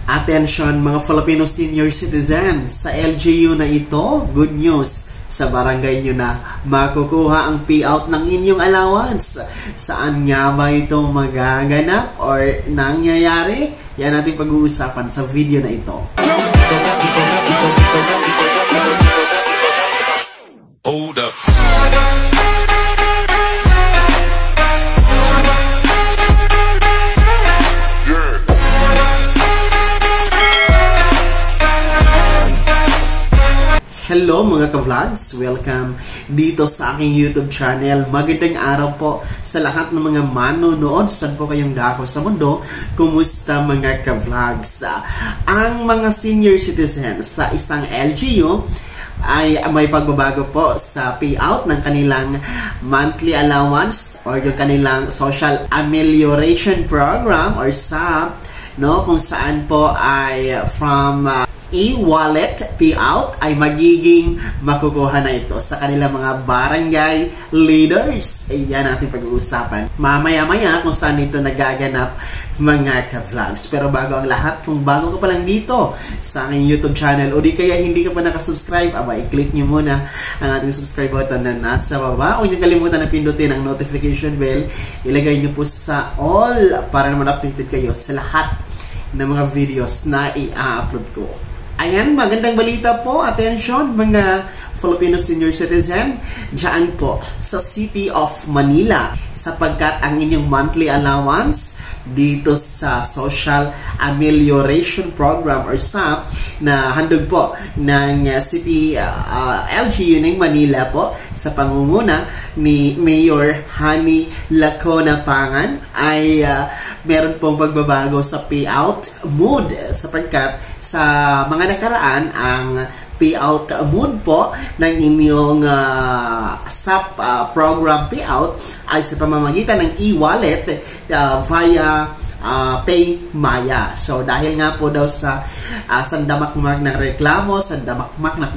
Attention mga Filipino senior citizens, sa LGU na ito, good news. Sa barangay nyo na makukuha ang payout ng inyong allowance. Saan nga ba ito magaganap or nangyayari? Yan natin pag-uusapan sa video na ito. Hold up. Hello mga ka-vlogs! Welcome dito sa aking YouTube channel. Magandang araw po sa lahat ng mga manonood. Saan po kayong dako sa mundo? Kumusta mga ka-vlogs? Ang mga senior citizens sa isang LGU ay may pagbabago po sa payout ng kanilang monthly allowance or yung kanilang Social Amelioration Program or SAP, no? Kung saan po ay from e-wallet payout ay magiging makukuha na ito sa kanilang mga barangay leaders. Ayan natin pag-uusapan mamaya-maya kung saan ito nagaganap mga ka-vlogs. Pero bago ang lahat, kung bago ka pa lang dito sa aking YouTube channel o di kaya hindi ka pa nakasubscribe, i-click nyo muna ang ating subscribe button na nasa baba. Huwag nyo kalimutan na pindutin ang notification bell. Ilagay nyo po sa all para naman updated kayo sa lahat ng mga videos na i-upload ko. Ayan, magandang balita po. Attention mga Filipino senior citizen, dyan po sa City of Manila, sapagkat ang inyong monthly allowance dito sa Social Amelioration Program or SAP na handog po ng City LGU ng Manila po sa pangunguna ni Mayor Hani Lacona Pangan ay meron pong pagbabago sa payout mode, sapagkat sa mga nakaraan ang payout mode po ng inyong SAP program payout ay sa pamamagitan ng e-wallet via PayMaya. So dahil nga po daw sa sandamakmak ng reklamo, sandamakmak na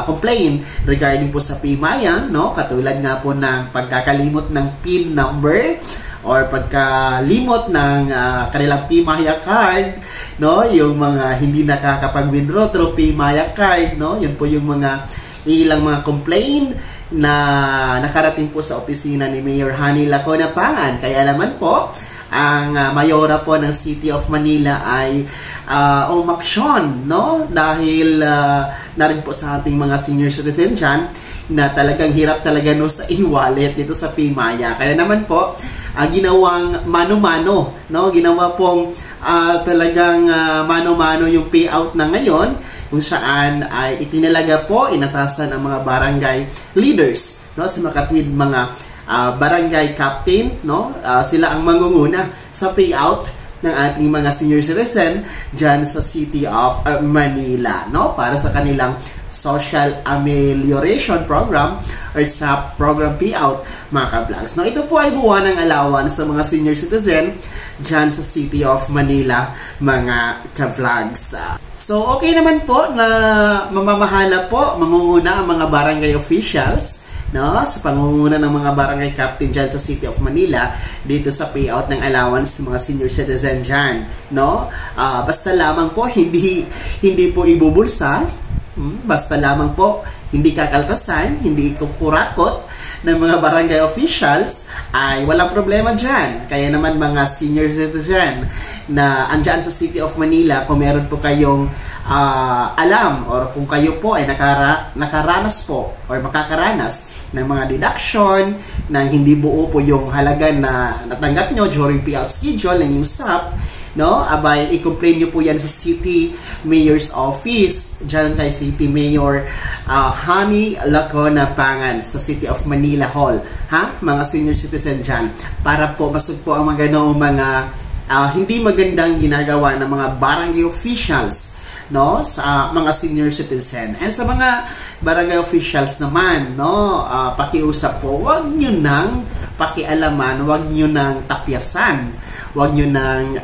complaint regarding po sa PayMaya, no? Katulad nga po ng pagkakalimot ng PIN number or pagkalimot ng kanilang PayMaya card, no? Yung mga hindi nakakapag-withdraw through PayMaya card, no? Yun po yung mga ilang mga complaint na nakarating po sa opisina ni Mayor Hani Lacona Pangan. Kaya naman po ang mayora po ng City of Manila ay umaksyon, no? Dahil na rin po sa ating mga senior citizen dyan na talagang hirap talaga no sa e-wallet dito sa PayMaya. Kaya naman po ginawang mano-mano, no? Ginawa pong talagang mano-mano yung payout na ngayon, kung saan ay itinalaga po, inatasan ang mga barangay leaders, no? Sa makatwid mga barangay captain, no? Sila ang mangunguna sa payout ng ating mga senior citizen dyan sa City of Manila, no? Para sa kanilang Social Amelioration Program or SAP program payout, mga ka-vlogs. No, ito po ay buwan ng allowance sa mga senior citizen dyan sa City of Manila, mga ka-vlogs. So, okay naman po na mamamahala po, mangunguna ang mga barangay officials, no, sa pangunguna ng mga barangay captain dyan sa City of Manila dito sa payout ng allowance sa mga senior citizen dyan, no? Basta lamang po hindi po ibubulsa, basta lamang po hindi kakaltasan, hindi kukurakot ng mga barangay officials, ay walang problema dyan. Kaya naman mga senior citizen na andyan sa City of Manila, kung meron po kayong alam or kung kayo po ay nakaranas po or makakaranas ng mga deduction ng hindi buo po yung halaga na natanggap nyo during payout schedule ng USAP, no? Abay, i-complain nyo po yan sa City Mayor's Office dyan kay City Mayor Hani Lacona Pangan sa City of Manila Hall, ha? Mga senior citizen dyan, para po masug po ang mga ganoong mga hindi magandang ginagawa ng mga barangay officials, no, sa mga senior citizen. And sa mga barangay officials naman, no, pakiusap po, wag nyo nang pakialaman, wag nyo nang tapyasan, wag nyo nang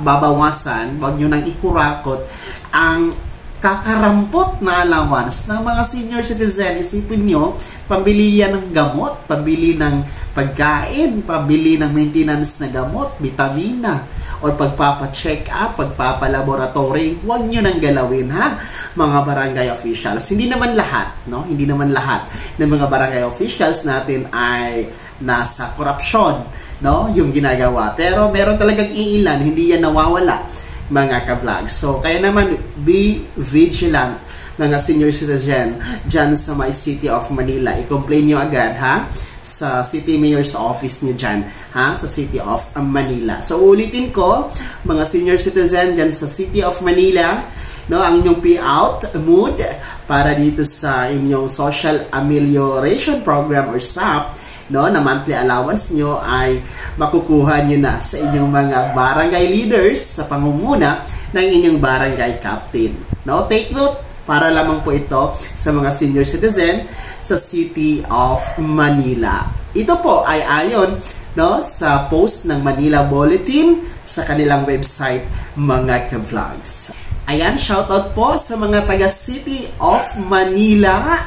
babawasan, wag nyo nang ikurakot ang kakarampot na allowance ng mga senior citizen. Isipin nyo, pambili yan ng gamot, pambili ng pagkain, pambili ng maintenance na gamot, vitamina, or pagpapa-check up, pagpapa-laboratory, huwag nyo nang galawin, ha, mga barangay officials. Hindi naman lahat, no? Hindi naman lahat ng mga barangay officials natin ay nasa korupsyon, no? Yung ginagawa. Pero meron talagang iilan, hindi yan nawawala, mga ka-vlogs. So, kaya naman, be vigilant, mga senior citizen dyan sa my City of Manila. I-complain nyo agad, ha, sa City Mayor's Office nyo dyan, ha, sa City of Manila. So, ulitin ko, mga senior citizen dyan sa City of Manila, no, ang inyong payout mood para dito sa inyong Social Amelioration Program or SAP, no, na monthly allowance nyo ay makukuha nyo na sa inyong mga barangay leaders sa pangunguna ng inyong barangay captain. No, take note, para lamang po ito sa mga senior citizen sa City of Manila. Ito po ay ayon, no, sa post ng Manila Bulletin sa kanilang website, mga ka-vlogs. Ayan, shoutout po sa mga taga City of Manila.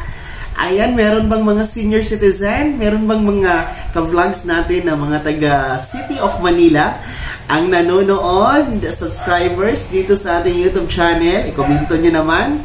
Ayan, meron bang mga senior citizen? Meron bang mga ka-vlogs natin na mga taga City of Manila ang nanonood, subscribers dito sa ating YouTube channel? I-komento nyo naman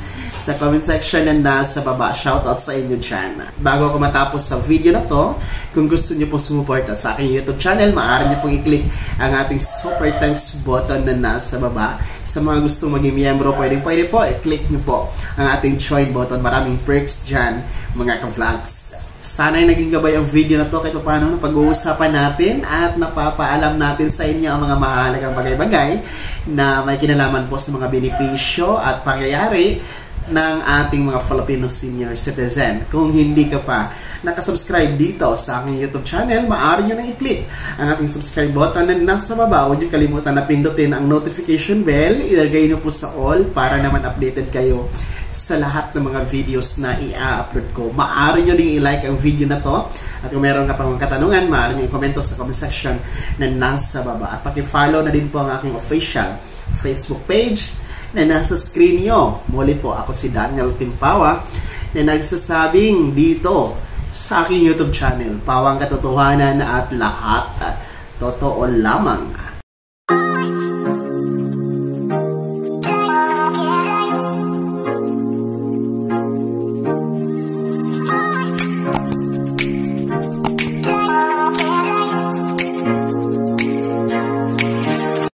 sa comment section na nasa baba. Shoutout sa inyo dyan. Bago ako matapos sa video na to, kung gusto nyo pong sumuporta sa aking YouTube channel, maaari nyo pong i-click ang ating super thanks button na nasa baba. Sa mga gustong maging miyembro, pwede po, i-click nyo po ang ating join button. Maraming perks dyan, mga ka-vlogs. Sana'y naging gabay ang video na to kahit paano na pag-uusapan natin at napapaalam natin sa inyo ang mga mahalagang bagay-bagay na may kinalaman po sa mga benepisyo at pangyayari ng ating mga Filipino senior citizen. Kung hindi ka pa nakasubscribe dito sa aking YouTube channel, maaari nyo nang i-click ang ating subscribe button na nasa baba. Huwag nyo kalimutan na pindutin ang notification bell. Ilagay nyo po sa all para naman updated kayo sa lahat ng mga videos na i-upload ko. Maaari nyo din i-like ang video na to. At kung meron ka pang katanungan, maaari nyo i-komento sa comment section na nasa baba. At paki-follow na din po ang aking official Facebook page na nasa screen nyo. Muli po, ako si Daniel Timpawa na nagsasabing dito sa aking YouTube channel, Pawang Katotohanan at lahat totoo lamang.